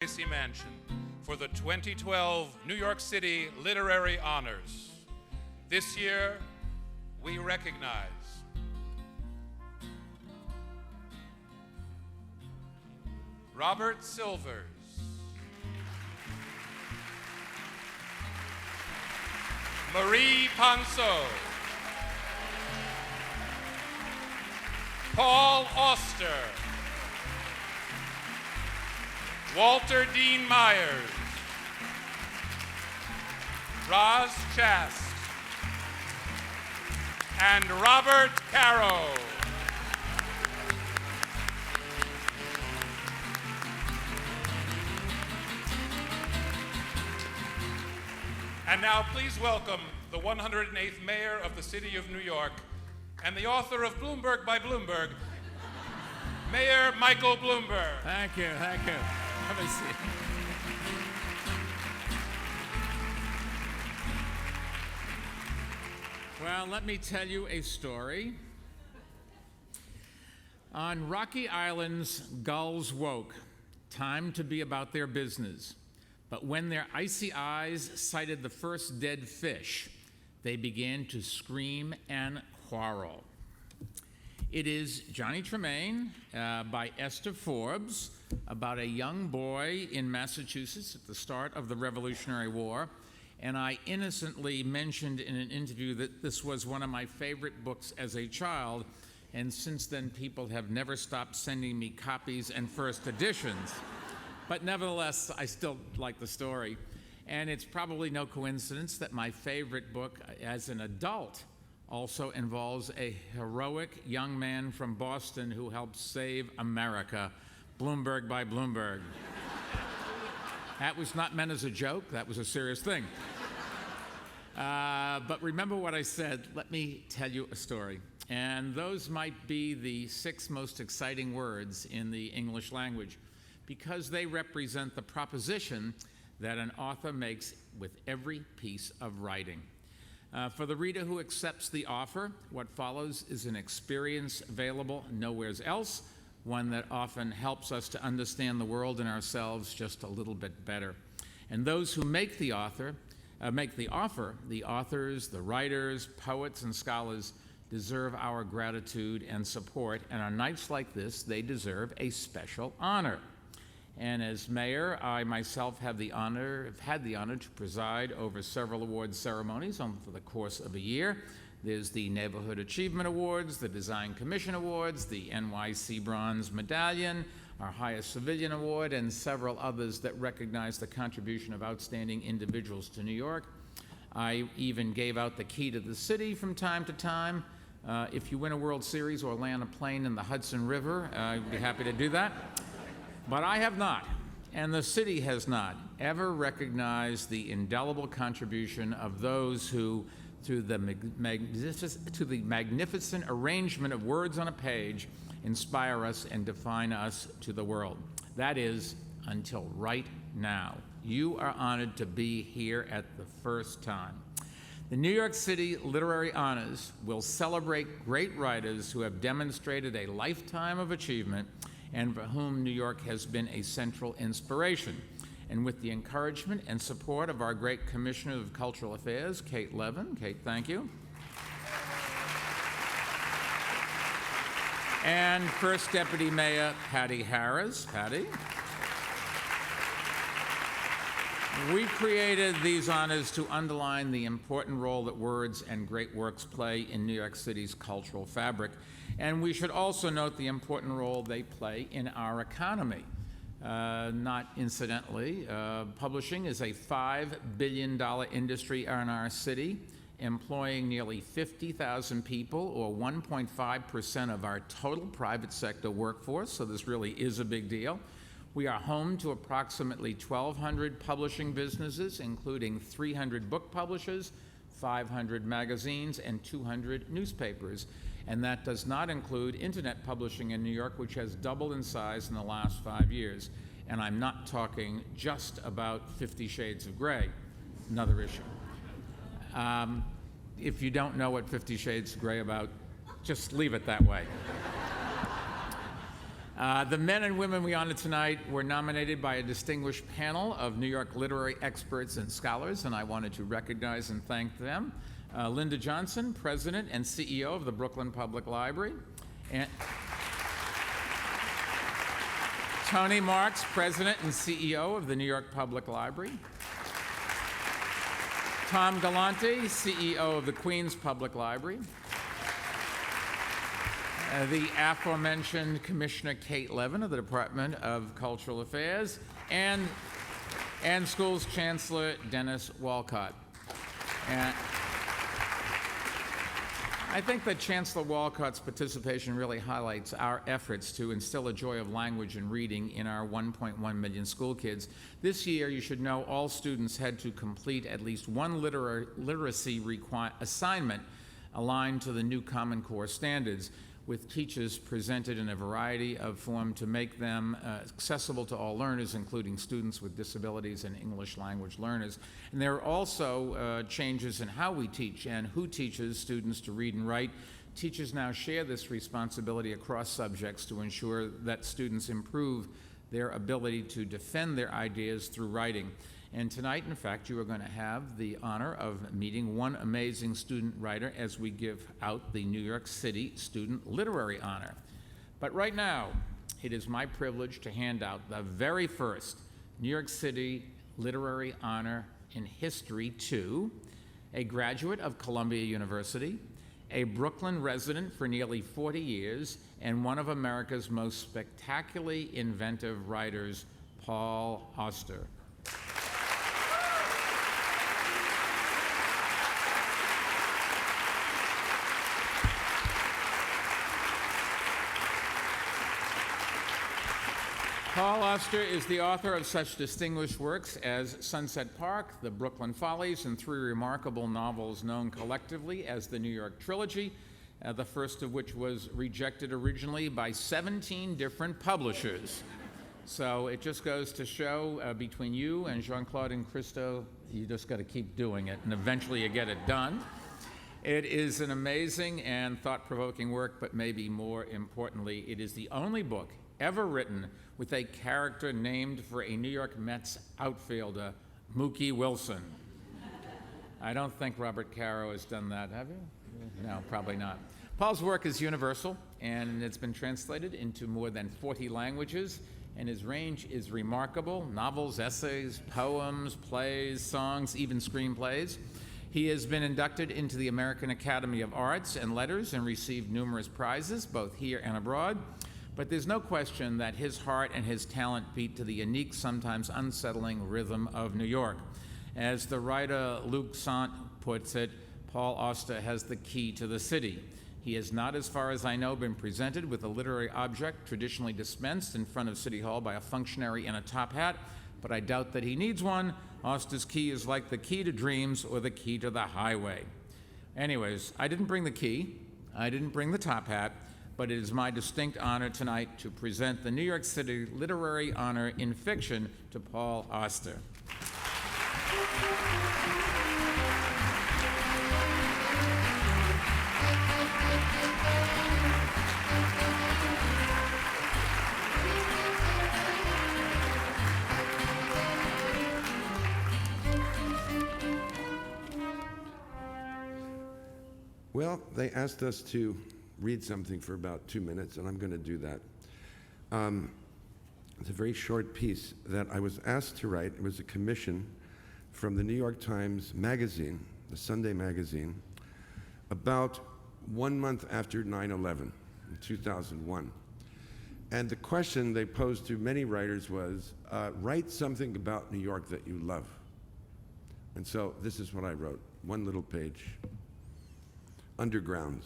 NYC Mansion for the 2012 New York City Literary Honors. This year, we recognize Robert Silvers, Marie Ponceau, Paul Auster, Walter Dean Myers, Roz Chast, and Robert Caro. And now please welcome the 108th Mayor of the City of New York and the author of Bloomberg by Bloomberg, Mayor Michael Bloomberg. Thank you. Have a seat. Well, let me tell you a story. On Rocky Island's gulls woke, time to be about their business. But when their icy eyes sighted the first dead fish, they began to scream and quarrel. It is Johnny Tremain by Esther Forbes about a young boy in Massachusetts at the start of the Revolutionary War. And I innocently mentioned in an interview that this was one of my favorite books as a child. And since then, people have never stopped sending me copies and first editions. But nevertheless, I still like the story. And it's probably no coincidence that my favorite book as an adult also involves a heroic young man from Boston who helped save America, Bloomberg by Bloomberg. That was not meant as a joke, that was a serious thing. But remember what I said, let me tell you a story. And those might be the 6 most exciting words in the English language, because they represent the proposition that an author makes with every piece of writing. For the reader who accepts the offer, what follows is an experience available nowhere else, one that often helps us to understand the world and ourselves just a little bit better. And those who make the offer, the authors, the writers, poets, and scholars, deserve our gratitude and support. And on nights like this, they deserve a special honor. And as mayor, I myself have had the honor to preside over several award ceremonies over the course of a year. There's the Neighborhood Achievement Awards, the Design Commission Awards, the NYC Bronze Medallion, our highest civilian award, and several others that recognize the contribution of outstanding individuals to New York. I even gave out the key to the city from time to time. If you win a World Series or land a plane in the Hudson River, I'd be happy to do that. But I have not, and the city has not, ever recognized the indelible contribution of those who, through the magnificent arrangement of words on a page, inspire us and define us to the world. That is, until right now. You are honored to be here at the first time. The New York City Literary Honors will celebrate great writers who have demonstrated a lifetime of achievement and for whom New York has been a central inspiration. And with the encouragement and support of our great Commissioner of Cultural Affairs, Kate Levin. Kate, thank you. And First Deputy Mayor Patty Harris. Patty. We created these honors to underline the important role that words and great works play in New York City's cultural fabric. And we should also note the important role they play in our economy. Not incidentally, publishing is a $5 billion industry in our city, employing nearly 50,000 people, or 1.5% of our total private sector workforce, so this really is a big deal. We are home to approximately 1,200 publishing businesses, including 300 book publishers, 500 magazines, and 200 newspapers. And that does not include internet publishing in New York, which has doubled in size in the last 5 years. And I'm not talking just about 50 Shades of Grey, another issue. If you don't know what 50 Shades of Grey about, just leave it that way. The men and women we honor tonight were nominated by a distinguished panel of New York literary experts and scholars, and I wanted to recognize and thank them. Linda Johnson, President and CEO of the Brooklyn Public Library. And Tony Marks, President and CEO of the New York Public Library. Tom Galante, CEO of the Queens Public Library. The aforementioned Commissioner Kate Levin of the Department of Cultural Affairs, and Schools Chancellor Dennis Walcott. And I think that Chancellor Walcott's participation really highlights our efforts to instill a joy of language and reading in our 1.1 million school kids. This year, you should know all students had to complete at least one literacy assignment aligned to the new Common Core standards, with teachers presented in a variety of forms to make them accessible to all learners, including students with disabilities and English language learners. And there are also changes in how we teach and who teaches students to read and write. Teachers now share this responsibility across subjects to ensure that students improve their ability to defend their ideas through writing. And tonight, in fact, you are going to have the honor of meeting one amazing student writer as we give out the New York City Student Literary Honor. But right now, it is my privilege to hand out the very first New York City Literary Honor in history to a graduate of Columbia University, a Brooklyn resident for nearly 40 years, and one of America's most spectacularly inventive writers, Paul Auster. Paul Auster is the author of such distinguished works as Sunset Park, The Brooklyn Follies, and three remarkable novels known collectively as the New York Trilogy, the first of which was rejected originally by 17 different publishers. So it just goes to show between you and Jean-Claude and Christo, you just got to keep doing it, and eventually you get it done. It is an amazing and thought-provoking work, but maybe more importantly, it is the only book ever written with a character named for a New York Mets outfielder, Mookie Wilson. I don't think Robert Caro has done that, have you? No, probably not. Paul's work is universal, and it's been translated into more than 40 languages, and his range is remarkable: novels, essays, poems, plays, songs, even screenplays. He has been inducted into the American Academy of Arts and Letters and received numerous prizes, both here and abroad. But there's no question that his heart and his talent beat to the unique, sometimes unsettling rhythm of New York. As the writer Luc Sant puts it, Paul Auster has the key to the city. He has not, as far as I know, been presented with a literary object traditionally dispensed in front of City Hall by a functionary in a top hat, but I doubt that he needs one. Auster's key is like the key to dreams or the key to the highway. Anyways, I didn't bring the key, I didn't bring the top hat, but it is my distinct honor tonight to present the New York City Literary Honor in Fiction to Paul Auster. Well, they asked us to read something for about 2 minutes, and I'm going to do that. It's a very short piece that I was asked to write. It was a commission from the New York Times Magazine, the Sunday magazine, about 1 month after 9/11 in 2001. And the question they posed to many writers was, write something about New York that you love. And so this is what I wrote, one little page. Undergrounds.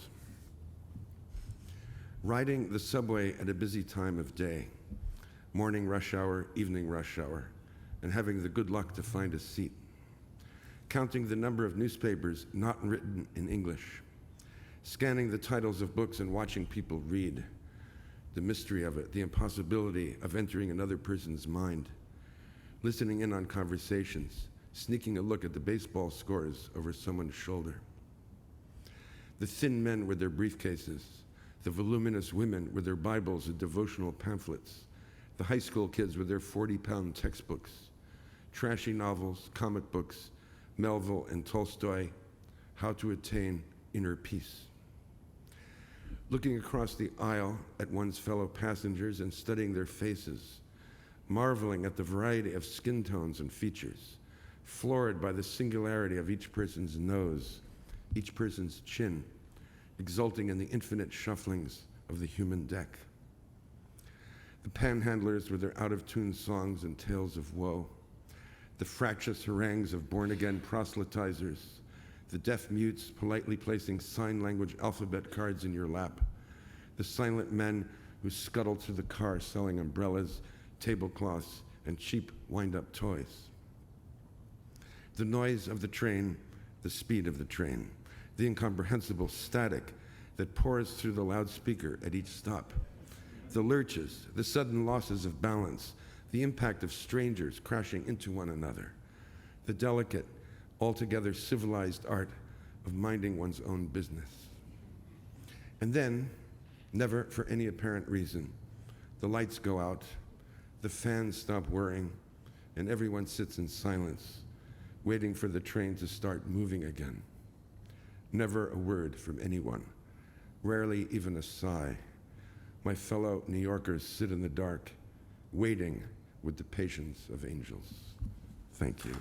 Riding the subway at a busy time of day, morning rush hour, evening rush hour, and having the good luck to find a seat. Counting the number of newspapers not written in English. Scanning the titles of books and watching people read. The mystery of it, the impossibility of entering another person's mind. Listening in on conversations, sneaking a look at the baseball scores over someone's shoulder. The thin men with their briefcases, the voluminous women with their Bibles and devotional pamphlets, the high school kids with their 40-pound textbooks, trashy novels, comic books, Melville and Tolstoy, How to Attain Inner Peace. Looking across the aisle at one's fellow passengers and studying their faces, marveling at the variety of skin tones and features, floored by the singularity of each person's nose, each person's chin, exulting in the infinite shufflings of the human deck. The panhandlers with their out-of-tune songs and tales of woe, the fractious harangues of born-again proselytizers, the deaf mutes politely placing sign language alphabet cards in your lap, the silent men who scuttle through the car selling umbrellas, tablecloths, and cheap wind-up toys. The noise of the train, the speed of the train, the incomprehensible static that pours through the loudspeaker at each stop, the lurches, the sudden losses of balance, the impact of strangers crashing into one another, the delicate, altogether civilized art of minding one's own business. And then, never for any apparent reason, the lights go out, the fans stop whirring, and everyone sits in silence, waiting for the train to start moving again. Never a word from anyone, rarely even a sigh. My fellow New Yorkers sit in the dark, waiting with the patience of angels. Thank you.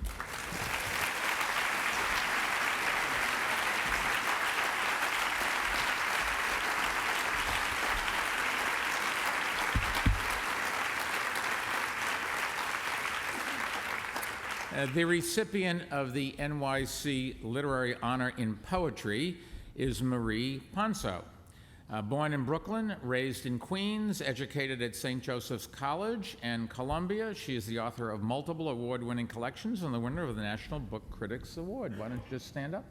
The recipient of the NYC Literary Honor in Poetry is Marie Ponceau. Born in Brooklyn, raised in Queens, educated at St. Joseph's College and Columbia, she is the author of multiple award-winning collections and the winner of the National Book Critics Award. Why don't you just stand up?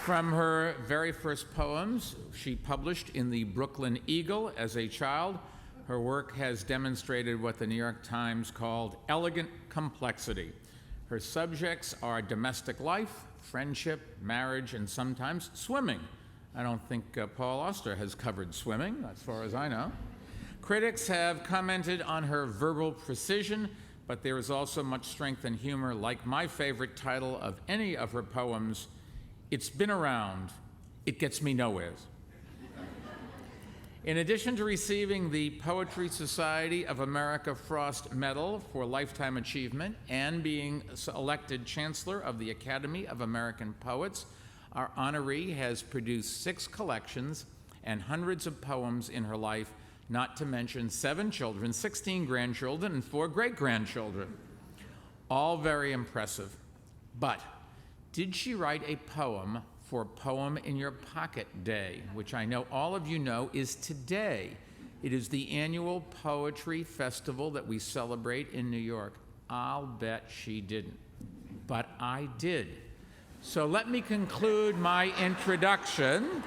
From her very first poems, she published in the Brooklyn Eagle as a child. Her work has demonstrated what the New York Times called elegant complexity. Her subjects are domestic life, friendship, marriage, and sometimes swimming. I don't think Paul Auster has covered swimming, as far as I know. Critics have commented on her verbal precision, but there is also much strength and humor, like my favorite title of any of her poems, "It's Been Around, It Gets Me Nowheres." In addition to receiving the Poetry Society of America Frost Medal for Lifetime Achievement and being elected Chancellor of the Academy of American Poets, our honoree has produced 6 collections and hundreds of poems in her life, not to mention 7 children, 16 grandchildren, and 4 great-grandchildren. All very impressive. But did she write a poem for Poem in Your Pocket Day, which I know all of you know is today? It is the annual poetry festival that we celebrate in New York. I'll bet she didn't, but I did. So let me conclude my introduction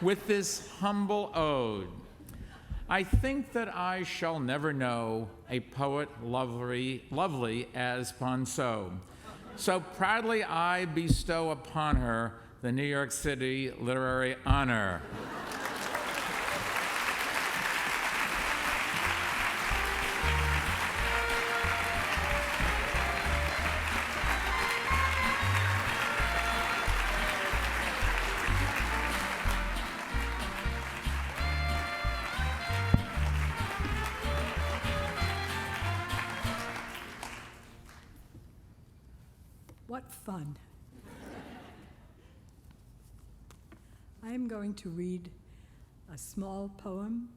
with this humble ode. I think that I shall never know a poet lovely as Ponceau. So proudly I bestow upon her the New York City Literary Honor. What fun. I am going to read a small poem,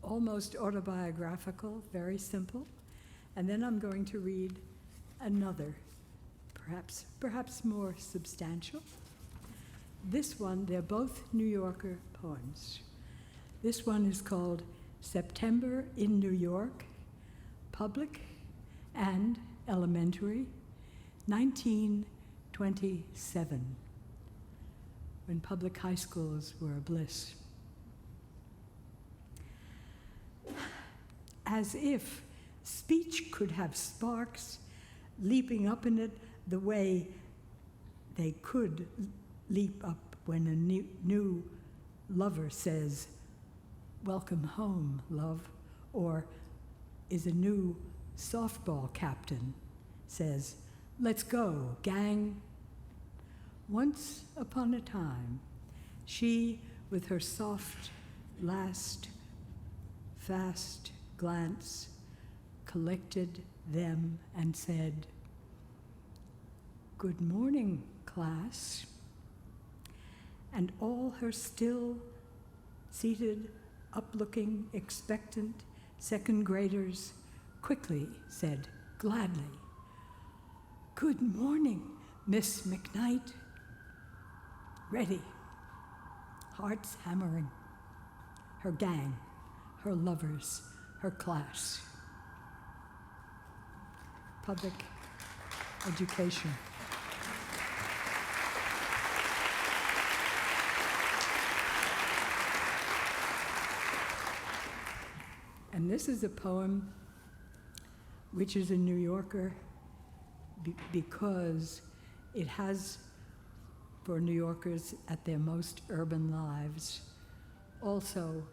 almost autobiographical, very simple, and then I'm going to read another, perhaps more substantial. This one, they're both New Yorker poems. This one is called September in New York, Public and Elementary, 1927, when public high schools were a bliss. as if speech could have sparks leaping up in it the way they could leap up when a new lover says, "Welcome home, love," or is a new softball captain says, "Let's go, gang." Once upon a time, she, with her soft, last, fast glance, collected them and said, "Good morning, class." And all her still seated, up-looking, expectant second graders quickly said gladly, "Good morning, Miss McKnight." Ready, hearts hammering, her gang, her lovers, her class. Public education. And this is a poem which is a New Yorker because it has, for New Yorkers at their most urban lives, also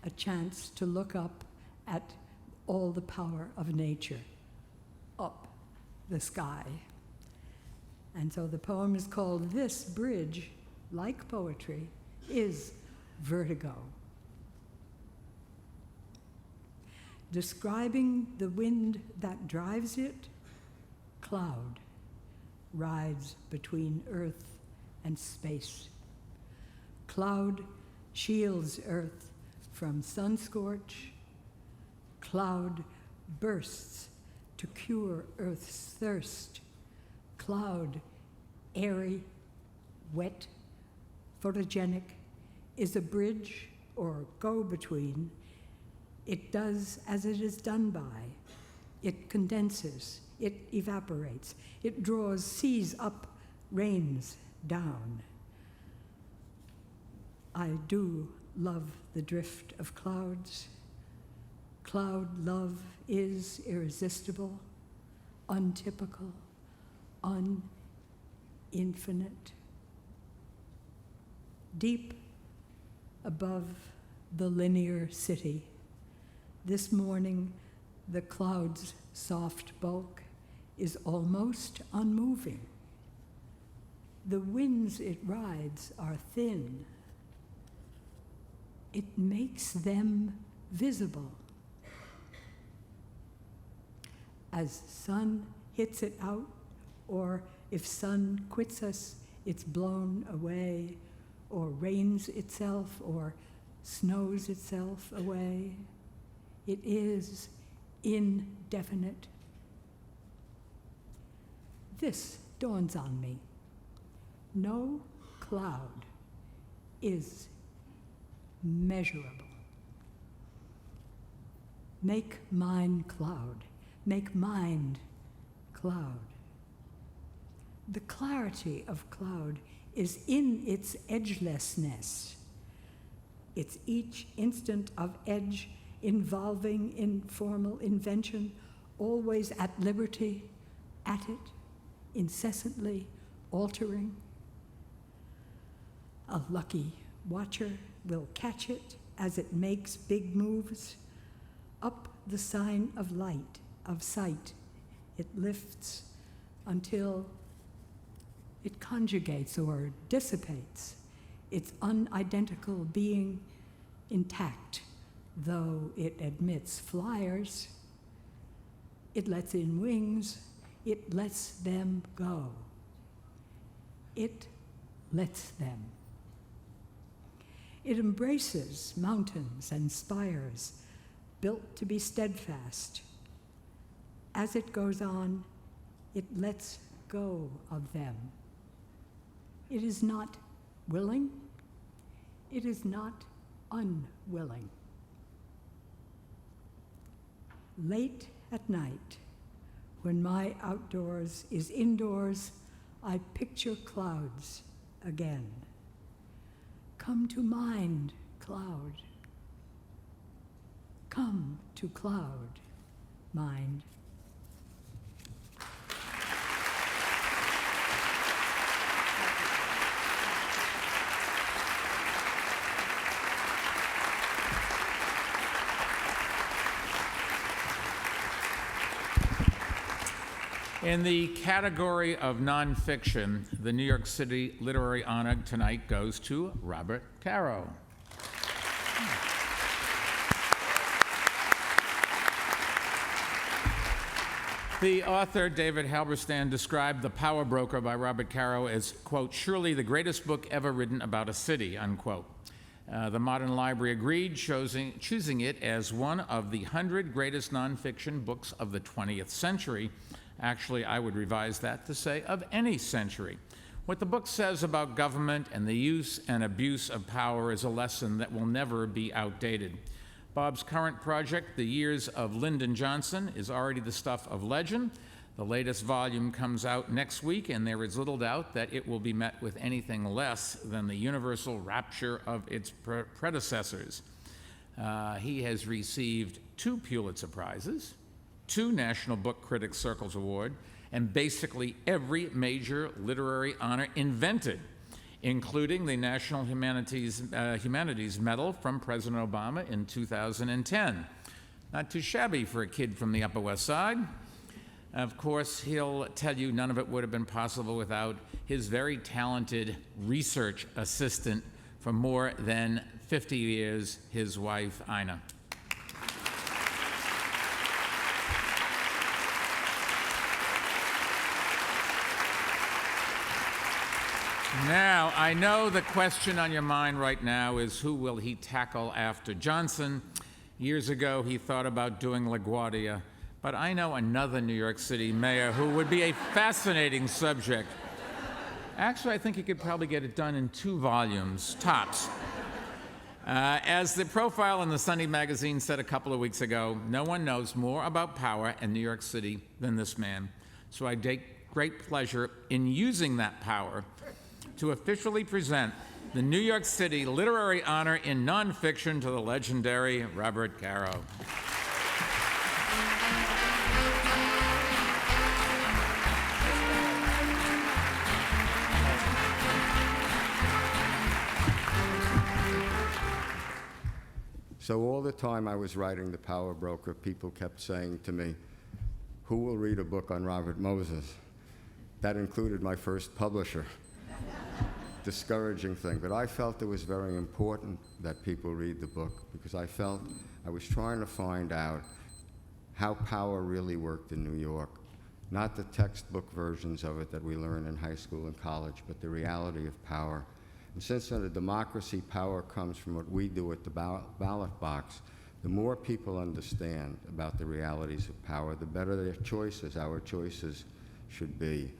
a chance to look up at all the power of nature, up the sky. And so the poem is called "This Bridge, Like Poetry, is Vertigo." Describing the wind that drives it, cloud rides between earth and space. Cloud shields earth from sun scorch. Cloud bursts to cure earth's thirst. Cloud, airy, wet, photogenic, is a bridge or go-between. It does as it is done by. It condenses, it evaporates, it draws seas up, rains down. I do love the drift of clouds. Cloud love is irresistible, untypical, uninfinite. Deep above the linear city, this morning, the cloud's soft bulk is almost unmoving. The winds it rides are thin. It makes them visible. As sun hits it out, or if sun quits us, it's blown away, or rains itself, or snows itself away. It is indefinite. This dawns on me. No cloud is measurable. Make mine cloud. Make mind cloud. The clarity of cloud is in its edgelessness. It's each instant of edge involving informal invention, always at liberty, at it, incessantly altering. A lucky watcher will catch it as it makes big moves. Up the sign of light, of sight, it lifts until it conjugates or dissipates, its unidentical being intact. Though it admits flyers, it lets in wings, it lets them go. It lets them. It embraces mountains and spires, built to be steadfast. As it goes on, it lets go of them. It is not willing, it is not unwilling. Late at night, when my outdoors is indoors, I picture clouds again. Come to mind, cloud. come to cloud mind. In the category of nonfiction, the New York City Literary Honor tonight goes to Robert Caro. The author, David Halberstam, described The Power Broker by Robert Caro as, quote, surely the greatest book ever written about a city, unquote. The Modern Library agreed, choosing it as one of the 100 greatest nonfiction books of the 20th century. Actually, I would revise that to say of any century. What the book says about government and the use and abuse of power is a lesson that will never be outdated. Bob's current project, The Years of Lyndon Johnson, is already the stuff of legend. The latest volume comes out next week, and there is little doubt that it will be met with anything less than the universal rapture of its predecessors. He has received 2 Pulitzer Prizes, 2 National Book Critics Circles Award, and basically every major literary honor invented, including the National Humanities Medal from President Obama in 2010. Not too shabby for a kid from the Upper West Side. Of course, he'll tell you none of it would have been possible without his very talented research assistant for more than 50 years, his wife, Ina. Now, I know the question on your mind right now is who will he tackle after Johnson? Years ago, he thought about doing LaGuardia, but I know another New York City mayor who would be a fascinating subject. Actually, I think he could probably get it done in 2 volumes, tops. As the profile in the Sunday magazine said a couple of weeks ago, no one knows more about power in New York City than this man. So I take great pleasure in using that power to officially present the New York City Literary Honor in Nonfiction to the legendary Robert Caro. So all the time I was writing The Power Broker, people kept saying to me, who will read a book on Robert Moses? That included my first publisher. Discouraging thing, but I felt it was very important that people read the book because I felt I was trying to find out how power really worked in New York. Not the textbook versions of it that we learn in high school and college, but the reality of power. And since in a democracy, power comes from what we do at the ballot box, the more people understand about the realities of power, the better their choices, our choices should be,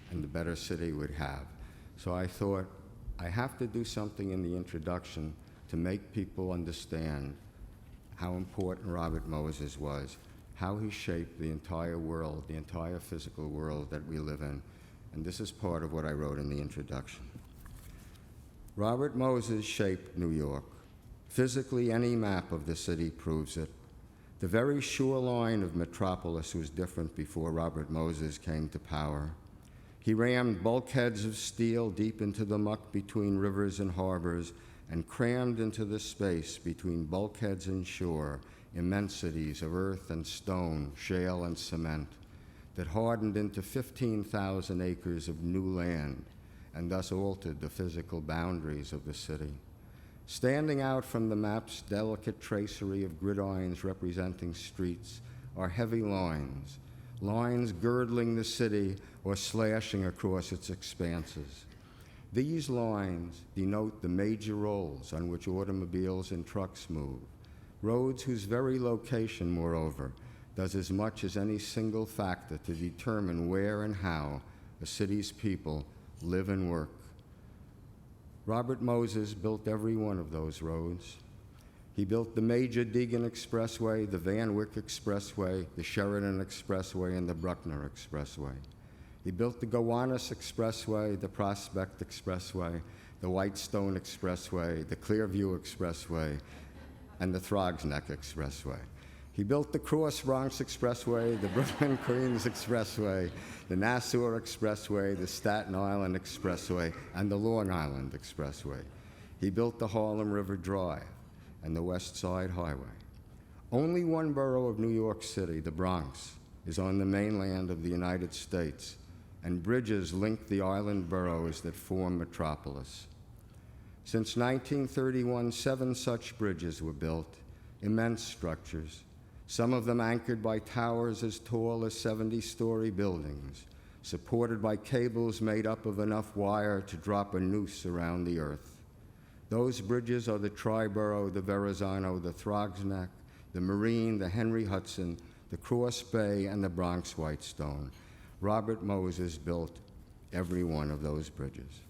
and the better city we'd have. So I thought, I have to do something in the introduction to make people understand how important Robert Moses was, how he shaped the entire world, the entire physical world that we live in. And this is part of what I wrote in the introduction. Robert Moses shaped New York. Physically, any map of the city proves it. The very shoreline of Metropolis was different before Robert Moses came to power. He rammed bulkheads of steel deep into the muck between rivers and harbors and crammed into the space between bulkheads and shore immensities of earth and stone, shale and cement that hardened into 15,000 acres of new land and thus altered the physical boundaries of the city. Standing out from the map's delicate tracery of gridirons representing streets are heavy lines, lines girdling the city or slashing across its expanses. These lines denote the major roads on which automobiles and trucks move, roads whose very location, moreover, does as much as any single factor to determine where and how a city's people live and work. Robert Moses built every one of those roads. He built the major Deegan Expressway, the Van Wyck Expressway, the Sheridan Expressway, and the Bruckner Expressway. He built the Gowanus Expressway, the Prospect Expressway, the Whitestone Expressway, the Clearview Expressway, and the Throgsneck Expressway. He built the Cross Bronx Expressway, the Brooklyn Queens Expressway, the Nassau Expressway, the Staten Island Expressway, and the Long Island Expressway. He built the Harlem River Drive and the West Side Highway. Only one borough of New York City, the Bronx, is on the mainland of the United States, and bridges link the island boroughs that form Metropolis. Since 1931, 7 such bridges were built, immense structures, some of them anchored by towers as tall as 70-story buildings, supported by cables made up of enough wire to drop a noose around the earth. Those bridges are the Triborough, the Verrazano, the Throgsneck, the Marine, the Henry Hudson, the Cross Bay, and the Bronx Whitestone. Robert Moses built every one of those bridges.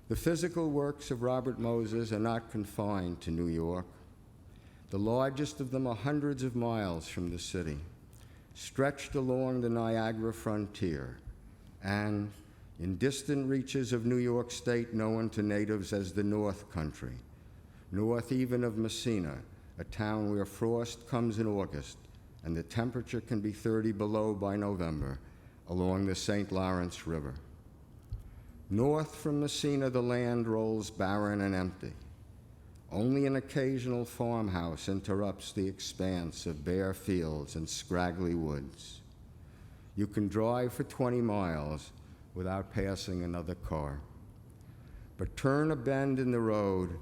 The physical works of Robert Moses are not confined to New York. The largest of them are hundreds of miles from the city, stretched along the Niagara frontier, and in distant reaches of New York State known to natives as the North Country, north even of Messina, a town where frost comes in August and the temperature can be 30 below by November, along the St. Lawrence River. North from Messina, the land rolls barren and empty. Only an occasional farmhouse interrupts the expanse of bare fields and scraggly woods. You can drive for 20 miles without passing another car. But turn a bend in the road,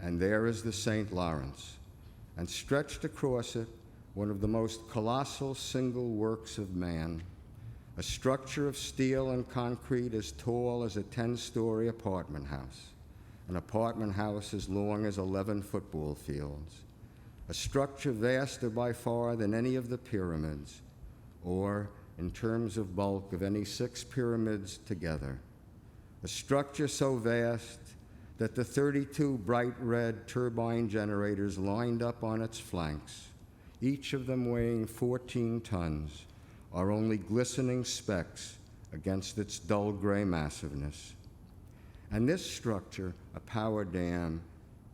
and there is the St. Lawrence, and stretched across it, one of the most colossal single works of man, a structure of steel and concrete as tall as a 10-story apartment house, an apartment house as long as 11 football fields, a structure vaster by far than any of the pyramids, or, in terms of bulk, of any 6 pyramids together, a structure so vast that the 32 bright red turbine generators lined up on its flanks, each of them weighing 14 tons, are only glistening specks against its dull gray massiveness. And this structure, a power dam,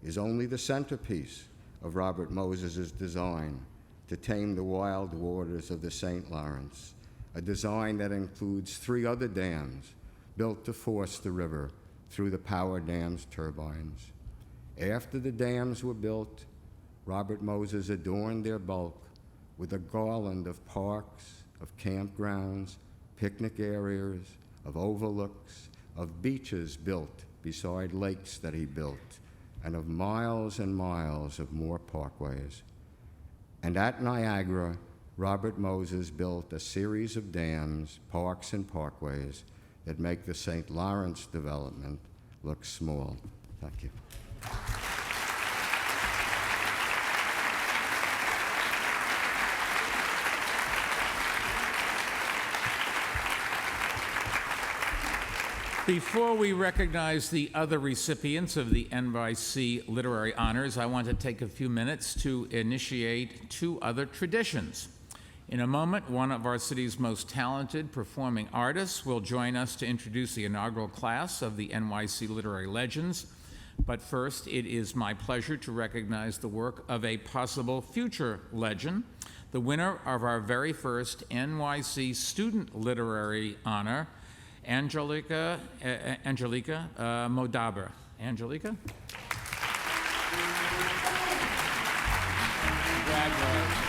is only the centerpiece of Robert Moses's design to tame the wild waters of the St. Lawrence, a design that includes 3 other dams built to force the river through the power dam's turbines. After the dams were built, Robert Moses adorned their bulk with a garland of parks, of campgrounds, picnic areas, of overlooks, of beaches built beside lakes that he built, and of miles and miles of more parkways. And at Niagara, Robert Moses built a series of dams, parks, and parkways that make the St. Lawrence development look small. Thank you. Before we recognize the other recipients of the NYC Literary Honors, I want to take a few minutes to initiate 2 other traditions. In a moment, one of our city's most talented performing artists will join us to introduce the inaugural class of the NYC Literary Legends. But first, it is my pleasure to recognize the work of a possible future legend, the winner of our very first NYC Student Literary Honor, Angelica Modaber. Angelica? Congratulations.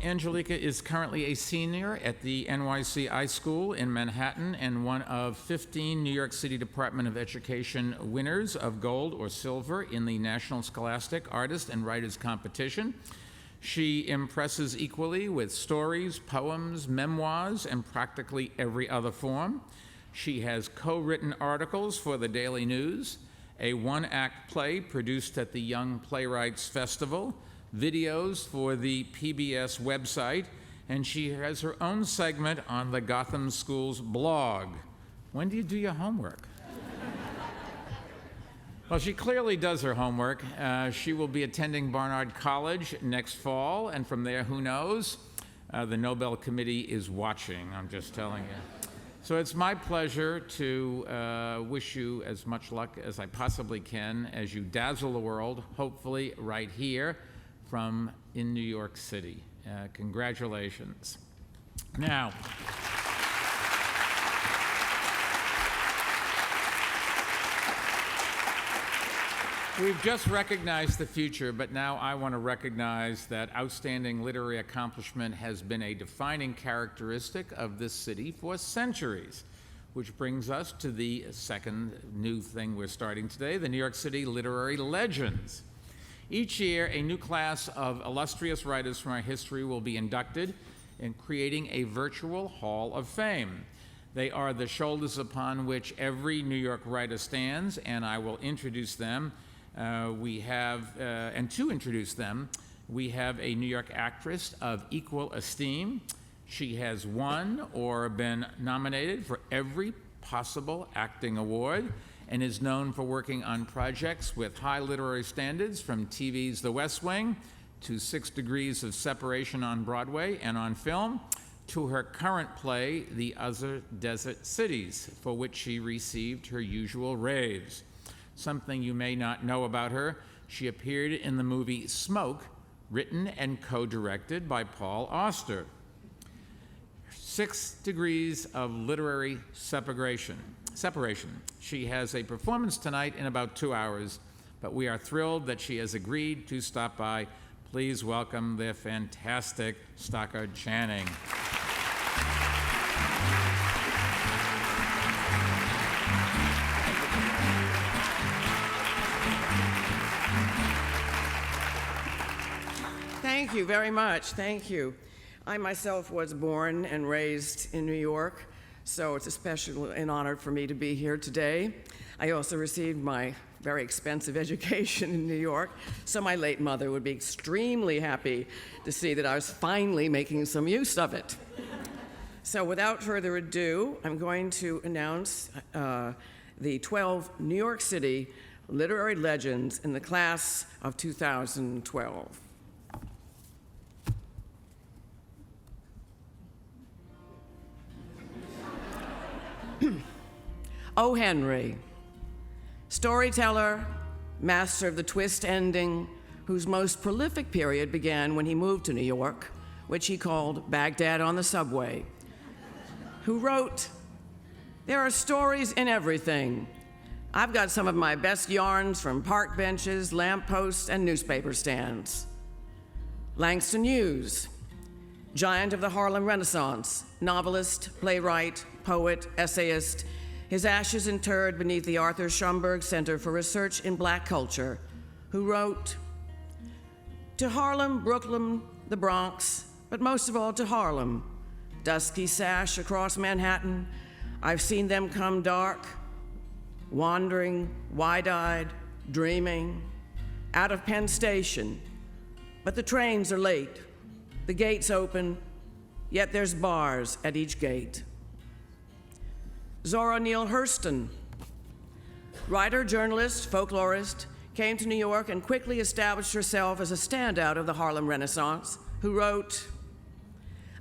Angelica is currently a senior at the NYC I School in Manhattan and one of 15 New York City Department of Education winners of gold or silver in the National Scholastic Artist and Writers Competition. She impresses equally with stories, poems, memoirs, and practically every other form. She has co-written articles for the Daily News, a 1-act play produced at the Young Playwrights Festival, videos for the PBS website, and she has her own segment on the Gotham Schools blog. When do you do your homework? Well, she clearly does her homework. She will be attending Barnard College next fall, and from there, who knows? The Nobel Committee is watching, I'm just telling you. So it's my pleasure to wish you as much luck as I possibly can as you dazzle the world, hopefully right here in New York City. Congratulations. Now, we've just recognized the future, but now I want to recognize that outstanding literary accomplishment has been a defining characteristic of this city for centuries, which brings us to the second new thing we're starting today, the New York City Literary Legends. Each year, a new class of illustrious writers from our history will be inducted in creating a virtual Hall of Fame. They are the shoulders upon which every New York writer stands, and I will introduce them. And to introduce them, we have a New York actress of equal esteem. She has won or been nominated for every possible acting award and is known for working on projects with high literary standards, from TV's The West Wing to 6 Degrees of Separation on Broadway and on film, to her current play, The Other Desert Cities, for which she received her usual raves. Something you may not know about her, she appeared in the movie Smoke, written and co-directed by Paul Auster. 6 Degrees of Literary Separation. She has a performance tonight in about 2 hours, but we are thrilled that she has agreed to stop by. Please welcome the fantastic Stockard Channing. Thank you very much. Thank you. I myself was born and raised in New York, so it's especially an honor for me to be here today. I also received my very expensive education in New York, so my late mother would be extremely happy to see that I was finally making some use of it. So without further ado, I'm going to announce the 12 New York City literary legends in the class of 2012. O. Henry, storyteller, master of the twist ending, whose most prolific period began when he moved to New York, which he called Baghdad on the Subway, who wrote, "There are stories in everything. I've got some of my best yarns from park benches, lampposts, and newspaper stands." Langston Hughes, giant of the Harlem Renaissance, novelist, playwright, poet, essayist, his ashes interred beneath the Arthur Schomburg Center for Research in Black Culture, who wrote, "To Harlem, Brooklyn, the Bronx, but most of all to Harlem, dusky sash across Manhattan, I've seen them come dark, wandering, wide-eyed, dreaming, out of Penn Station, but the trains are late, the gates open, yet there's bars at each gate." Zora Neale Hurston, writer, journalist, folklorist, came to New York and quickly established herself as a standout of the Harlem Renaissance, who wrote,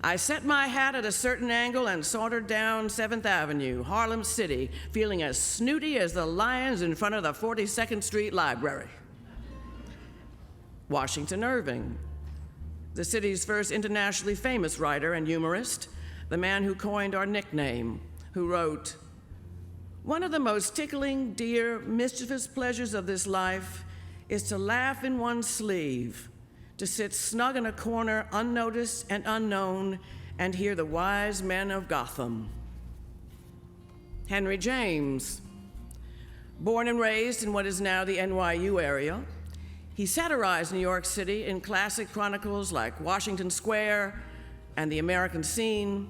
"I set my hat at a certain angle and sauntered down 7th Avenue, Harlem City, feeling as snooty as the lions in front of the 42nd Street Library." Washington Irving, the city's first internationally famous writer and humorist, the man who coined our nickname, who wrote, "One of the most tickling, dear, mischievous pleasures of this life is to laugh in one's sleeve, to sit snug in a corner unnoticed and unknown and hear the wise men of Gotham." Henry James, born and raised in what is now the NYU area, he satirized New York City in classic chronicles like Washington Square and The American Scene,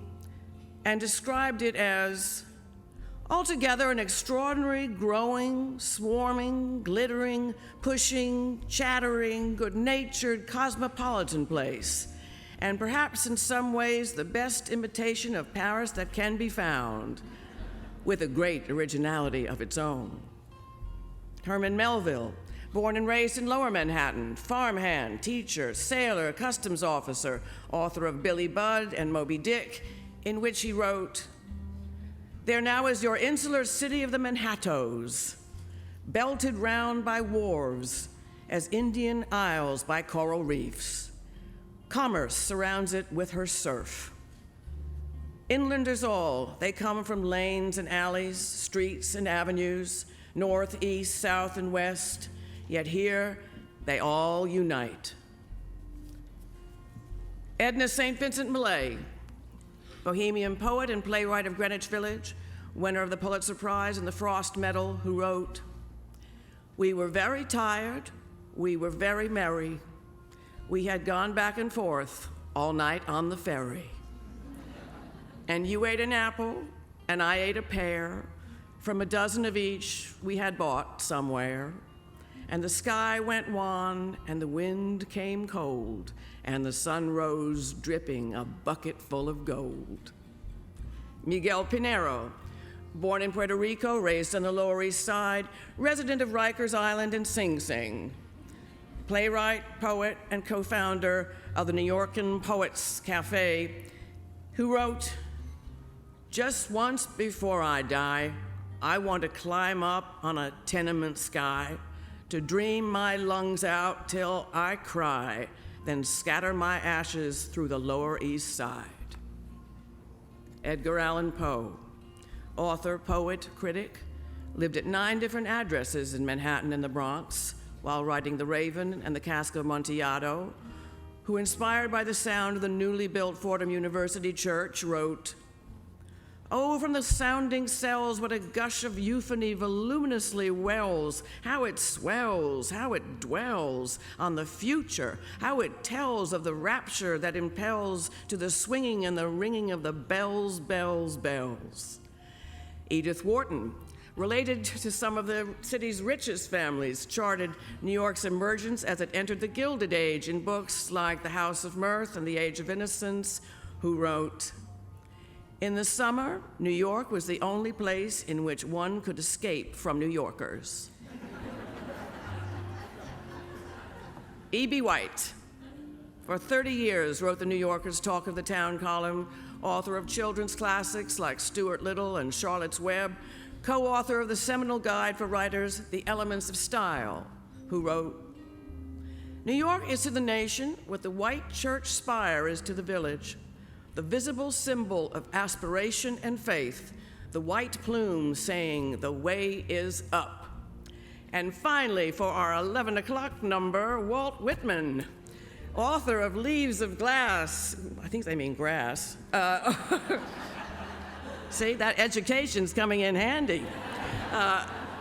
and described it as altogether an extraordinary, growing, swarming, glittering, pushing, chattering, good-natured, cosmopolitan place, and perhaps in some ways the best imitation of Paris that can be found, with a great originality of its own. Herman Melville, born and raised in Lower Manhattan, farmhand, teacher, sailor, customs officer, author of Billy Budd and Moby Dick, in which he wrote, "There now is your insular city of the Manhattoes, belted round by wharves, as Indian isles by coral reefs. Commerce surrounds it with her surf. Inlanders all, they come from lanes and alleys, streets and avenues, north, east, south, and west, yet here they all unite." Edna St. Vincent Millay, Bohemian poet and playwright of Greenwich Village, winner of the Pulitzer Prize and the Frost Medal, who wrote, "We were very tired, we were very merry. We had gone back and forth all night on the ferry. And you ate an apple, and I ate a pear, from a dozen of each we had bought somewhere. And the sky went wan, and the wind came cold, and the sun rose dripping a bucket full of gold." Miguel Pinheiro, born in Puerto Rico, raised on the Lower East Side, resident of Rikers Island and Sing Sing. Playwright, poet, and co-founder of the New Yorkan Poets Cafe, who wrote, "Just once before I die, I want to climb up on a tenement sky, to dream my lungs out till I cry, then scatter my ashes through the Lower East Side." Edgar Allan Poe, author, poet, critic, lived at 9 different addresses in Manhattan and the Bronx while writing The Raven and The Cask of Amontillado, who, inspired by the sound of the newly built Fordham University Church, wrote, "Oh, from the sounding cells, what a gush of euphony voluminously wells, how it swells, how it dwells on the future, how it tells of the rapture that impels to the swinging and the ringing of the bells, bells, bells." Edith Wharton, related to some of the city's richest families, charted New York's emergence as it entered the Gilded Age in books like The House of Mirth and The Age of Innocence, who wrote, "In the summer, New York was the only place in which one could escape from New Yorkers." E.B. White, for 30 years, wrote the New Yorker's Talk of the Town column, author of children's classics like Stuart Little and Charlotte's Web, co-author of the seminal guide for writers, The Elements of Style, who wrote, "New York is to the nation what the white church spire is to the village, the visible symbol of aspiration and faith, the white plume saying the way is up." And finally, for our 11 o'clock number, Walt Whitman, author of Leaves of Glass, I think they mean grass. See, that education's coming in handy.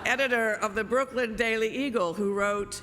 Editor of the Brooklyn Daily Eagle, who wrote,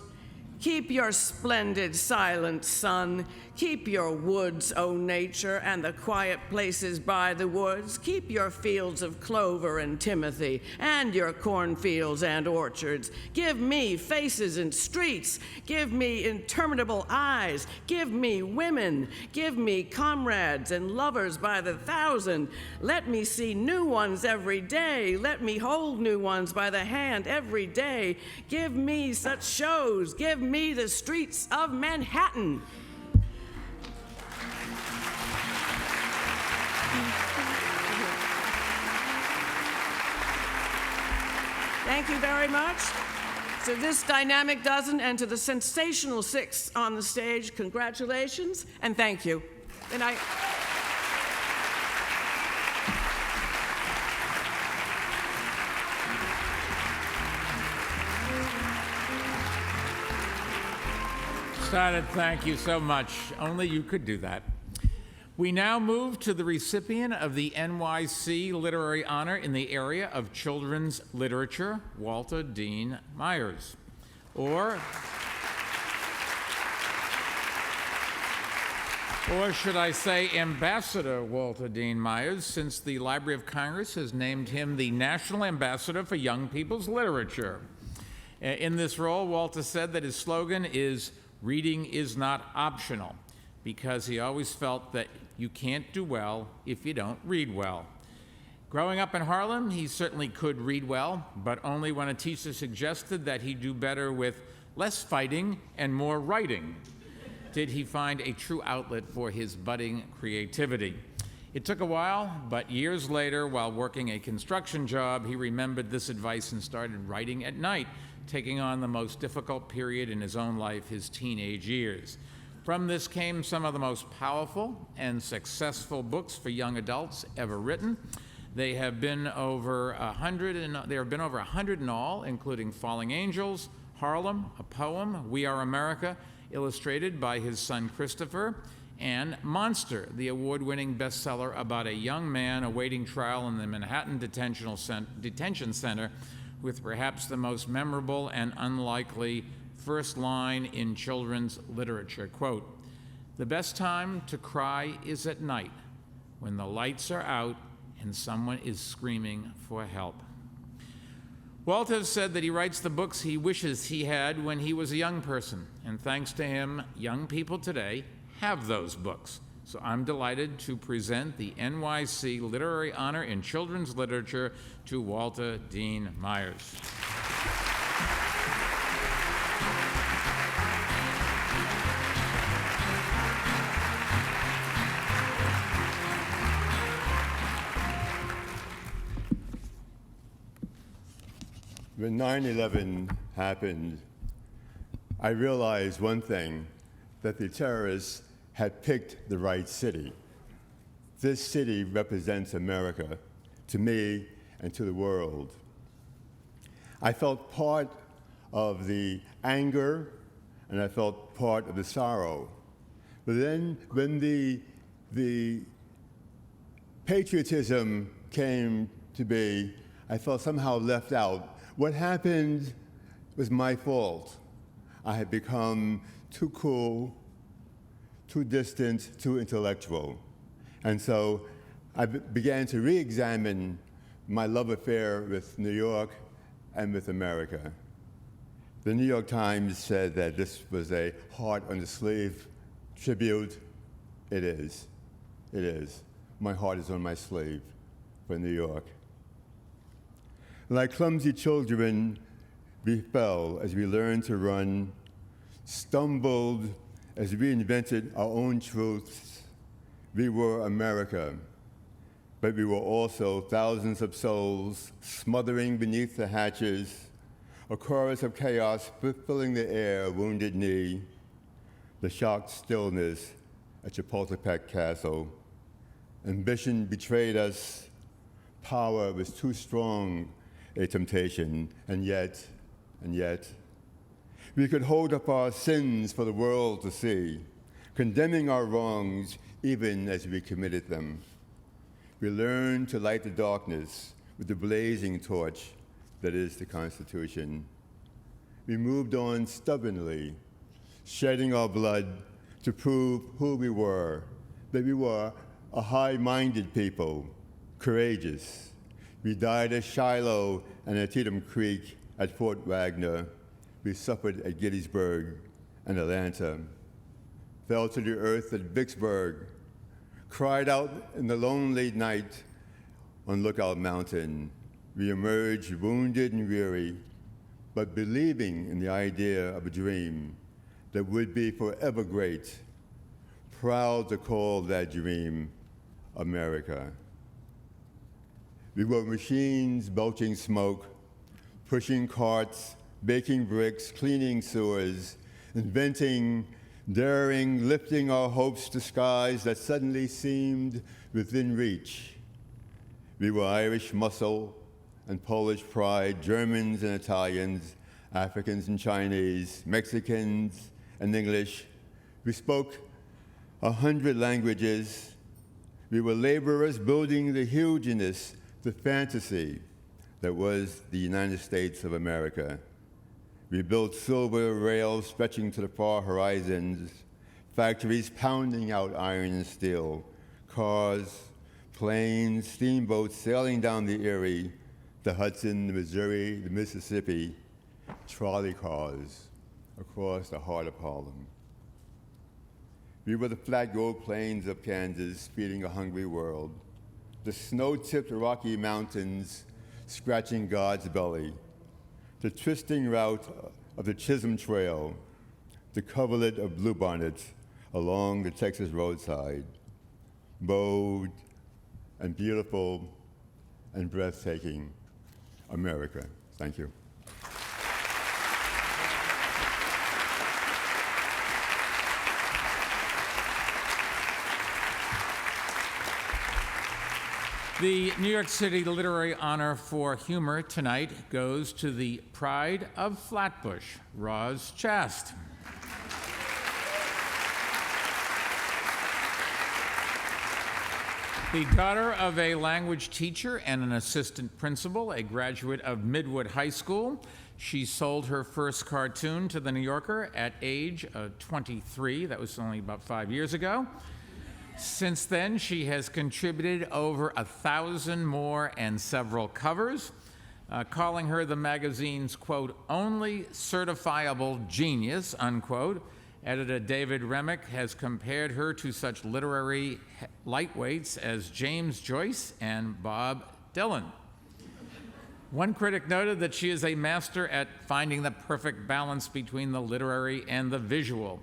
"Keep your splendid silent sun, keep your woods, O nature, and the quiet places by the woods. Keep your fields of clover and timothy, and your cornfields and orchards. Give me faces and streets, give me interminable eyes, give me women, give me comrades and lovers by the thousand. Let me see new ones every day, let me hold new ones by the hand every day. Give me such shows, give me the streets of Manhattan." Thank you very much. To this dynamic dozen and to the sensational 6 on the stage, congratulations and thank you. Good night. Started, thank you so much. Only you could do that. We now move to the recipient of the NYC Literary Honor in the area of children's literature, Walter Dean Myers. Or should I say Ambassador Walter Dean Myers, since the Library of Congress has named him the National Ambassador for Young People's Literature. In this role, Walter said that his slogan is, "Reading is not optional." because he always felt that you can't do well if you don't read well. Growing up in Harlem, he certainly could read well, but only when a teacher suggested that he do better with less fighting and more writing did he find a true outlet for his budding creativity. It took a while, but years later, while working a construction job, he remembered this advice and started writing at night, taking on the most difficult period in his own life, his teenage years. From this came some of the most powerful and successful books for young adults ever written. There have been over 100 in all, including Falling Angels, Harlem, a poem, We Are America, illustrated by his son Christopher, and Monster, the award-winning bestseller about a young man awaiting trial in the Manhattan Detention Center with perhaps the most memorable and unlikely first line in children's literature, quote, "The best time to cry is at night, when the lights are out and someone is screaming for help." Walter said that he writes the books he wishes he had when he was a young person, and thanks to him, young people today have those books. So I'm delighted to present the NYC Literary Honor in Children's Literature to Walter Dean Myers. When 9/11 happened, I realized one thing, that the terrorists had picked the right city. This city represents America to me and to the world. I felt part of the anger and I felt part of the sorrow. But then when the patriotism came to be, I felt somehow left out. What happened was my fault. I had become too cool, too distant, too intellectual. And so I began to re-examine my love affair with New York and with America. The New York Times said that this was a heart on the sleeve tribute. It is. It is. My heart is on my sleeve for New York. Like clumsy children, we fell as we learned to run, stumbled as we invented our own truths. We were America, but we were also thousands of souls smothering beneath the hatches, a chorus of chaos filling the air, Wounded Knee, the shocked stillness at Chapultepec Castle. Ambition betrayed us. Power was too strong a temptation, and yet, we could hold up our sins for the world to see, condemning our wrongs even as we committed them. We learned to light the darkness with the blazing torch that is the Constitution. We moved on stubbornly, shedding our blood to prove who we were, that we were a high-minded people, courageous. We died at Shiloh and at Cheatham Creek, at Fort Wagner. We suffered at Gettysburg and Atlanta, fell to the earth at Vicksburg, cried out in the lonely night on Lookout Mountain. We emerged wounded and weary, but believing in the idea of a dream that would be forever great, proud to call that dream America. We were machines belching smoke, pushing carts, baking bricks, cleaning sewers, inventing, daring, lifting our hopes to skies that suddenly seemed within reach. We were Irish muscle and Polish pride, Germans and Italians, Africans and Chinese, Mexicans and English. We spoke 100 languages. We were laborers building the hugeness, the fantasy that was the United States of America. We built silver rails stretching to the far horizons, factories pounding out iron and steel, cars, planes, steamboats sailing down the Erie, the Hudson, the Missouri, the Mississippi, trolley cars across the heart of Harlem. We were the flat gold plains of Kansas feeding a hungry world, the snow-tipped Rocky Mountains scratching God's belly, the twisting route of the Chisholm Trail, the coverlet of bluebonnets along the Texas roadside, bold and beautiful and breathtaking America. Thank you. The New York City Literary Honor for Humor tonight goes to the Pride of Flatbush, Roz Chast. The daughter of a language teacher and an assistant principal, a graduate of Midwood High School, she sold her first cartoon to The New Yorker at age 23. That was only about 5 years ago. Since then, she has contributed over 1,000 more and several covers, calling her the magazine's, quote, only certifiable genius, unquote. Editor David Remick has compared her to such literary lightweights as James Joyce and Bob Dylan. One critic noted that she is a master at finding the perfect balance between the literary and the visual.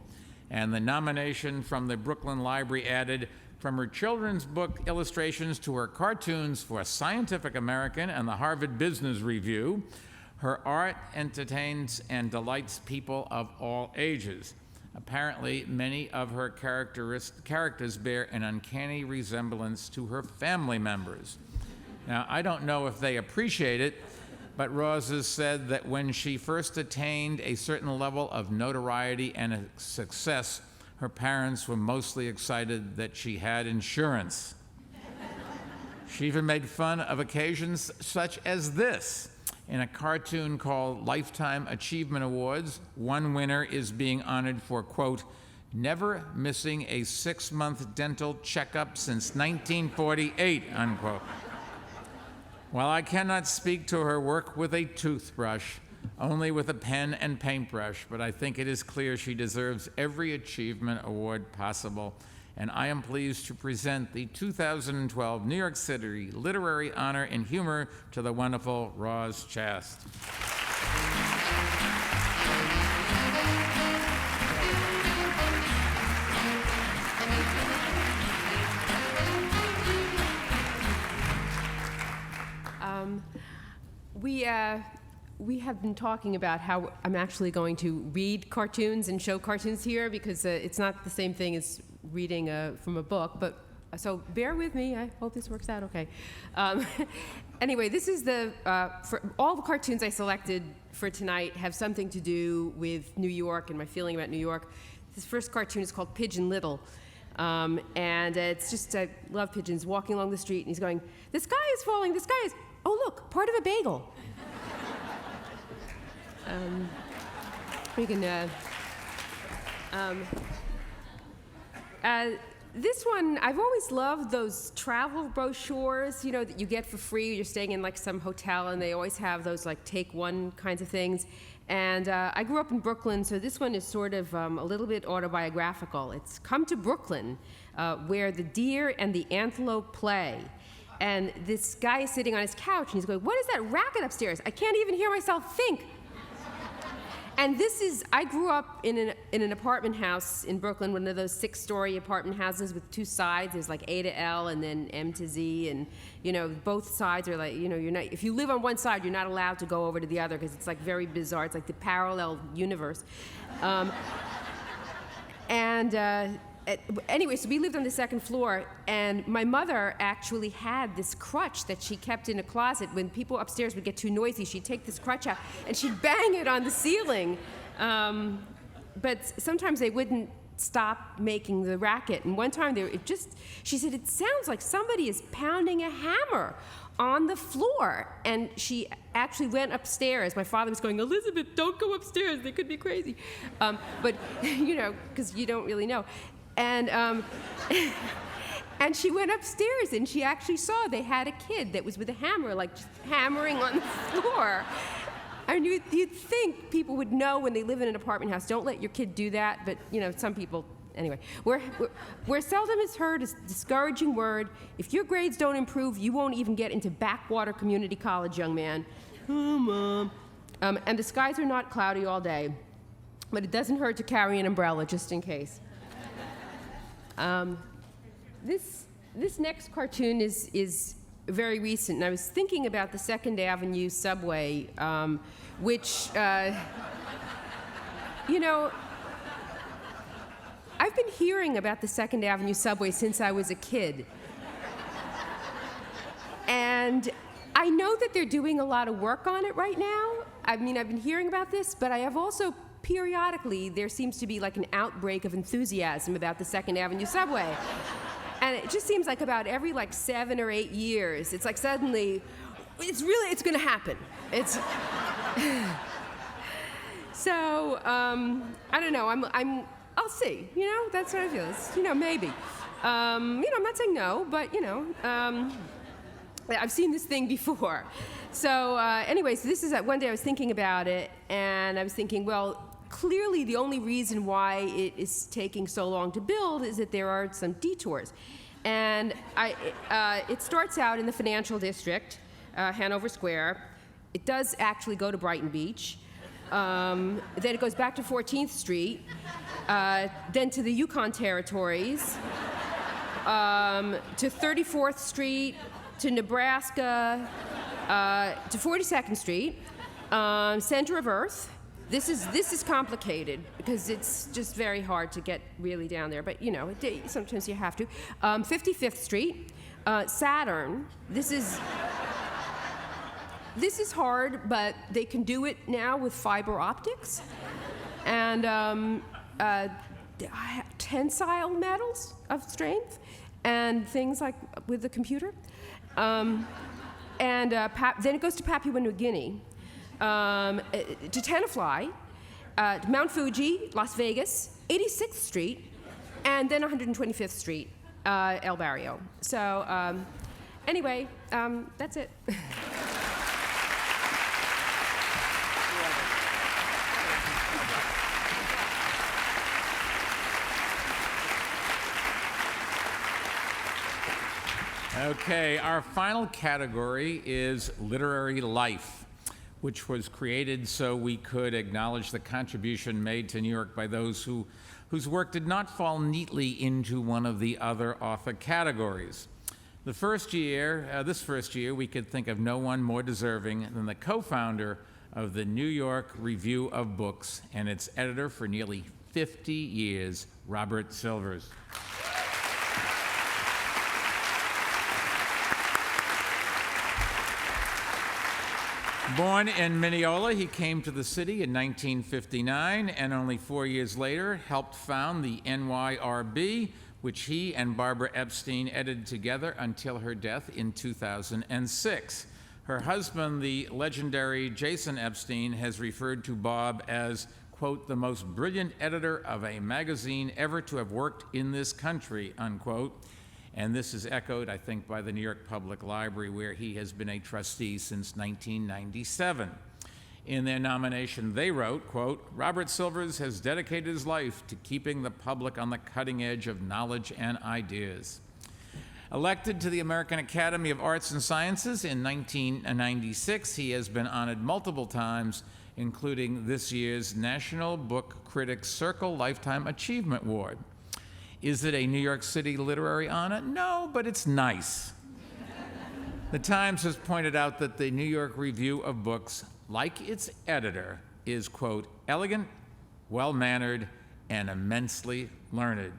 And the nomination from the Brooklyn Library added, from her children's book illustrations to her cartoons for Scientific American and the Harvard Business Review, her art entertains and delights people of all ages. Apparently, many of her characters bear an uncanny resemblance to her family members. Now, I don't know if they appreciate it, but Roz has said that when she first attained a certain level of notoriety and success, her parents were mostly excited that she had insurance. She even made fun of occasions such as this. In a cartoon called Lifetime Achievement Awards, one winner is being honored for, quote, never missing a 6-month dental checkup since 1948, unquote. While I cannot speak to her work with a toothbrush, only with a pen and paintbrush, but I think it is clear she deserves every achievement award possible, and I am pleased to present the 2012 New York City Literary Honor in Humor to the wonderful Roz Chast. We have been talking about how I'm actually going to read cartoons and show cartoons here because it's not the same thing as reading from a book, but so bear with me. I hope this works out okay. Anyway, this is for all the cartoons I selected for tonight have something to do with New York and my feeling about New York. This first cartoon is called Pigeon Little. And it's just, I love pigeons, walking along the street, and he's going, the sky is falling, the sky is, oh look, part of a bagel. We can, this one, I've always loved those travel brochures, you know, that you get for free. You're staying in like some hotel, and they always have those like take one kinds of things. And I grew up in Brooklyn, so this one is sort of a little bit autobiographical. It's come to Brooklyn, where the deer and the antelope play. And this guy is sitting on his couch, and he's going, what is that racket upstairs? I can't even hear myself think. And this is, I grew up in an apartment house in Brooklyn, one of those 6-story apartment houses with 2 sides. There's like A to L and then M to Z, and you know, both sides are like, you know, you're not, if you live on one side, you're not allowed to go over to the other because it's like very bizarre. It's like the parallel universe. Anyway, so we lived on the 2nd floor, and my mother actually had this crutch that she kept in a closet. When people upstairs would get too noisy, she'd take this crutch out, and she'd bang it on the ceiling. But sometimes they wouldn't stop making the racket. And one time, she said, it sounds like somebody is pounding a hammer on the floor. And she actually went upstairs. My father was going, Elizabeth, don't go upstairs. They could be crazy. But, you know, because you don't really know. And she went upstairs, and she actually saw they had a kid that was with a hammer, like just hammering on the floor. And you'd think people would know when they live in an apartment house, don't let your kid do that, but you know, some people Anyway, where seldom is heard a discouraging word, if your grades don't improve, you won't even get into backwater community college, young man. Oh, Mom. And the skies are not cloudy all day, but it doesn't hurt to carry an umbrella just in case. This next cartoon is very recent, and I was thinking about the 2nd Avenue subway, which, you know, I've been hearing about the 2nd Avenue subway since I was a kid. And I know that they're doing a lot of work on it right now. I mean, I've been hearing about this, but I have also periodically, there seems to be like an outbreak of enthusiasm about the 2nd Avenue subway. And it just seems like about every 7 or 8 years, it's like suddenly, it's gonna happen. So, I don't know, I'll see, that's what I feel. It's, maybe. I'm not saying no, but, I've seen this thing before. So, anyways, this is one day I was thinking about it, and I was thinking, well, clearly the only reason why it is taking so long to build is that there are some detours. And it starts out in the financial district, Hanover Square. It does actually go to Brighton Beach. Then it goes back to 14th Street, then to the Yukon Territories, to 34th Street, to Nebraska, to 42nd Street, Center of Earth. This is complicated because it's just very hard to get really down there, but sometimes you have to. 55th Street, Saturn. This is hard, but they can do it now with fiber optics and tensile metals of strength and things like with the computer. Then it goes to Papua New Guinea, to Tenafly, Mount Fuji, Las Vegas, 86th Street, and then 125th Street, El Barrio. So anyway, that's it. Okay, our final category is literary life, which was created so we could acknowledge the contribution made to New York by those whose work did not fall neatly into one of the other author categories. This first year, we could think of no one more deserving than the co-founder of the New York Review of Books and its editor for nearly 50 years, Robert Silvers. Born in Mineola, he came to the city in 1959 and only 4 years later helped found the NYRB, which he and Barbara Epstein edited together until her death in 2006. Her husband, the legendary Jason Epstein, has referred to Bob as, quote, the most brilliant editor of a magazine ever to have worked in this country, unquote. And this is echoed, I think, by the New York Public Library, where he has been a trustee since 1997. In their nomination, they wrote, quote, Robert Silvers has dedicated his life to keeping the public on the cutting edge of knowledge and ideas. Elected to the American Academy of Arts and Sciences in 1996, he has been honored multiple times, including this year's National Book Critics Circle Lifetime Achievement Award. Is it a New York City literary honor? No, but it's nice. The Times has pointed out that the New York Review of Books, like its editor, is, quote, elegant, well-mannered, and immensely learned.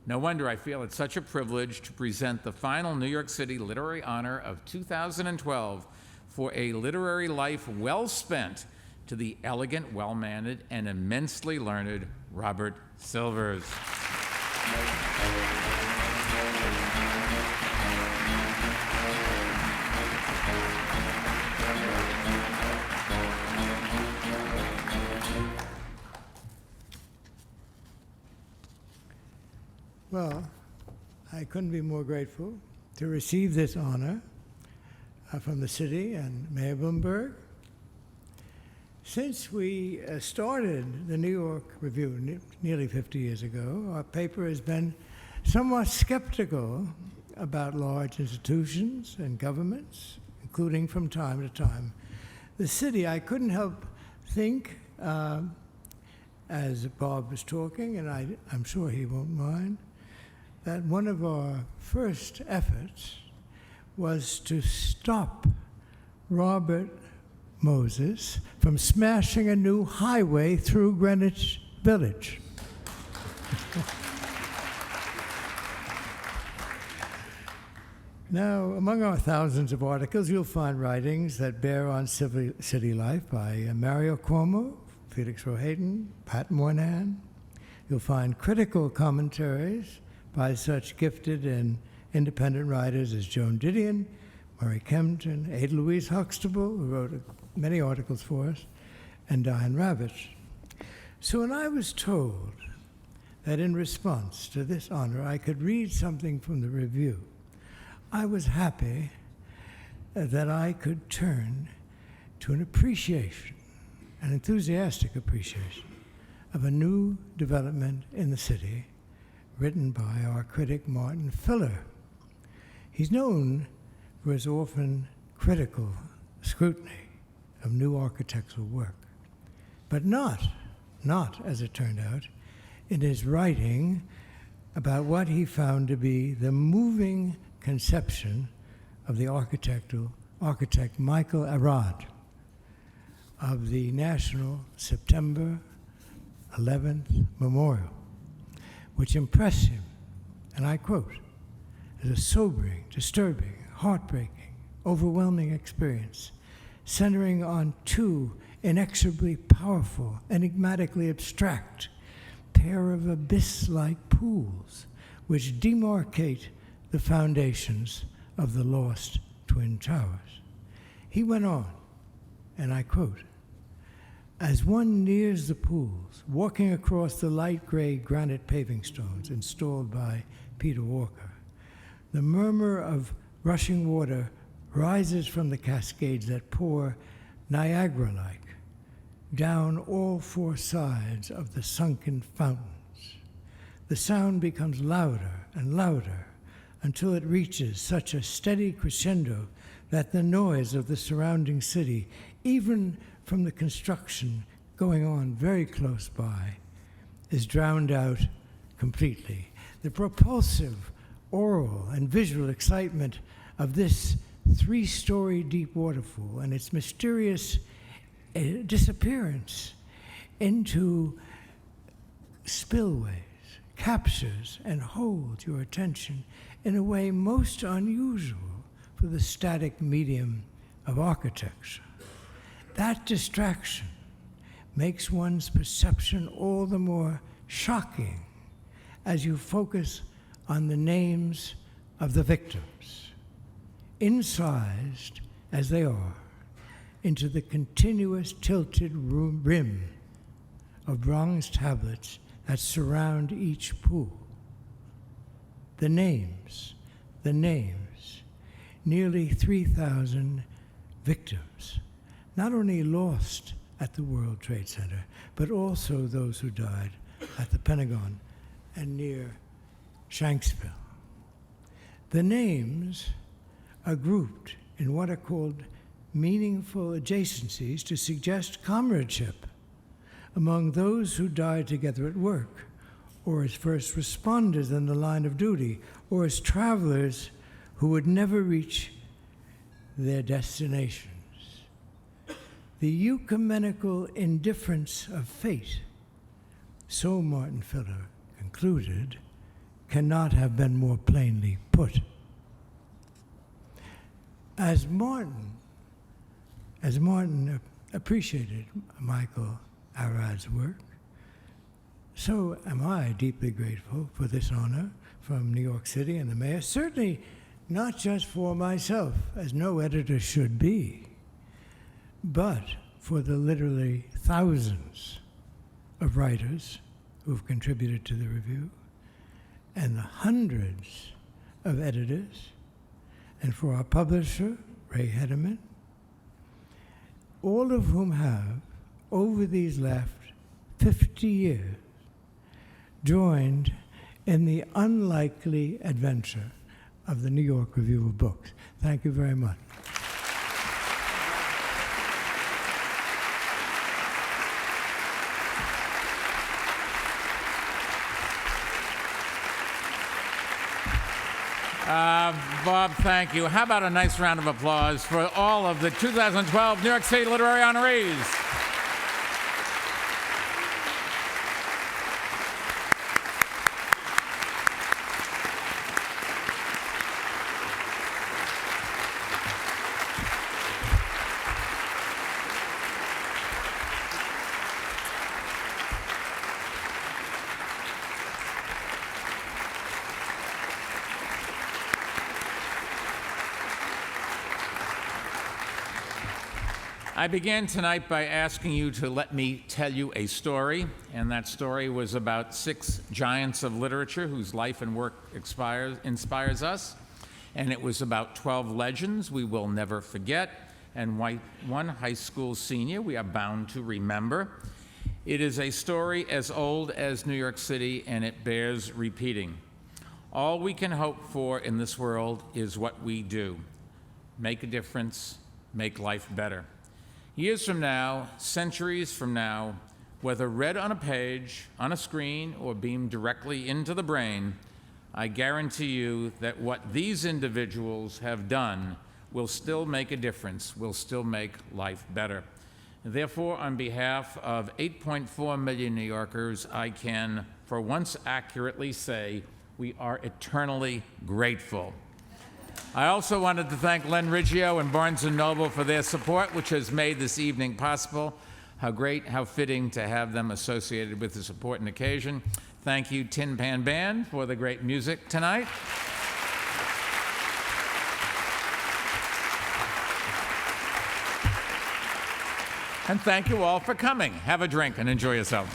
No wonder I feel it's such a privilege to present the final New York City Literary Honor of 2012 for a literary life well spent to the elegant, well-mannered, and immensely learned Robert Silvers. Well, I couldn't be more grateful to receive this honor from the city and Mayor Bloomberg. Since we started the New York Review nearly 50 years ago, our paper has been somewhat skeptical about large institutions and governments, including from time to time the city. I couldn't help think, as Bob was talking, and I'm sure he won't mind, that one of our first efforts was to stop Robert Moses from smashing a new highway through Greenwich Village. Now, among our thousands of articles, you'll find writings that bear on city life by Mario Cuomo, Felix Rohatyn, Pat Moynihan. You'll find critical commentaries by such gifted and independent writers as Joan Didion, Murray Kempton, Ada Louise Huxtable, who wrote many articles for us, and Diane Ravitch. So when I was told that in response to this honor I could read something from the review, I was happy that I could turn to an appreciation, an enthusiastic appreciation, of a new development in the city written by our critic Martin Filler. He's known for his often critical scrutiny of new architectural work, but not, as it turned out, in his writing about what he found to be the moving conception of the architect Michael Arad of the National September 11th Memorial, which impressed him, and I quote, as a sobering, disturbing, heartbreaking, overwhelming experience, centering on two inexorably powerful, enigmatically abstract pair of abyss-like pools which demarcate the foundations of the lost Twin Towers. He went on, and I quote, as one nears the pools, walking across the light gray granite paving stones installed by Peter Walker, the murmur of rushing water rises from the cascades that pour Niagara-like down all four sides of the sunken fountains. The sound becomes louder and louder until it reaches such a steady crescendo that the noise of the surrounding city, even from the construction going on very close by, is drowned out completely. The propulsive oral and visual excitement of this 3-story deep waterfall and its mysterious disappearance into spillways captures and holds your attention in a way most unusual for the static medium of architecture. That distraction makes one's perception all the more shocking as you focus on the names of the victims, incised as they are into the continuous tilted rim of bronze tablets that surround each pool. The names, nearly 3,000 victims, not only lost at the World Trade Center, but also those who died at the Pentagon and near Shanksville. The names are grouped in what are called meaningful adjacencies to suggest comradeship among those who died together at work, or as first responders in the line of duty, or as travelers who would never reach their destinations. The ecumenical indifference of fate, so Martin Filler concluded, cannot have been more plainly put. As Martin appreciated Michael Arad's work, so am I deeply grateful for this honor from New York City and the mayor, certainly not just for myself, as no editor should be, but for the literally thousands of writers who have contributed to the review, and the hundreds of editors, and for our publisher, Ray Hederman, all of whom have, over these last 50 years, joined in the unlikely adventure of the New York Review of Books. Thank you very much. Bob, thank you. How about a nice round of applause for all of the 2012 New York City Literary Honorees? I began tonight by asking you to let me tell you a story, and that story was about 6 giants of literature whose life and work inspires us, and it was about 12 legends we will never forget, and one high school senior we are bound to remember. It is a story as old as New York City, and it bears repeating. All we can hope for in this world is what we do. Make a difference, make life better. Years from now, centuries from now, whether read on a page, on a screen, or beamed directly into the brain, I guarantee you that what these individuals have done will still make a difference, will still make life better. Therefore, on behalf of 8.4 million New Yorkers, I can, for once accurately say, we are eternally grateful. I also wanted to thank Len Riggio and Barnes & Noble for their support, which has made this evening possible. How great, how fitting to have them associated with this important occasion. Thank you, Tin Pan Band, for the great music tonight. And thank you all for coming. Have a drink and enjoy yourself.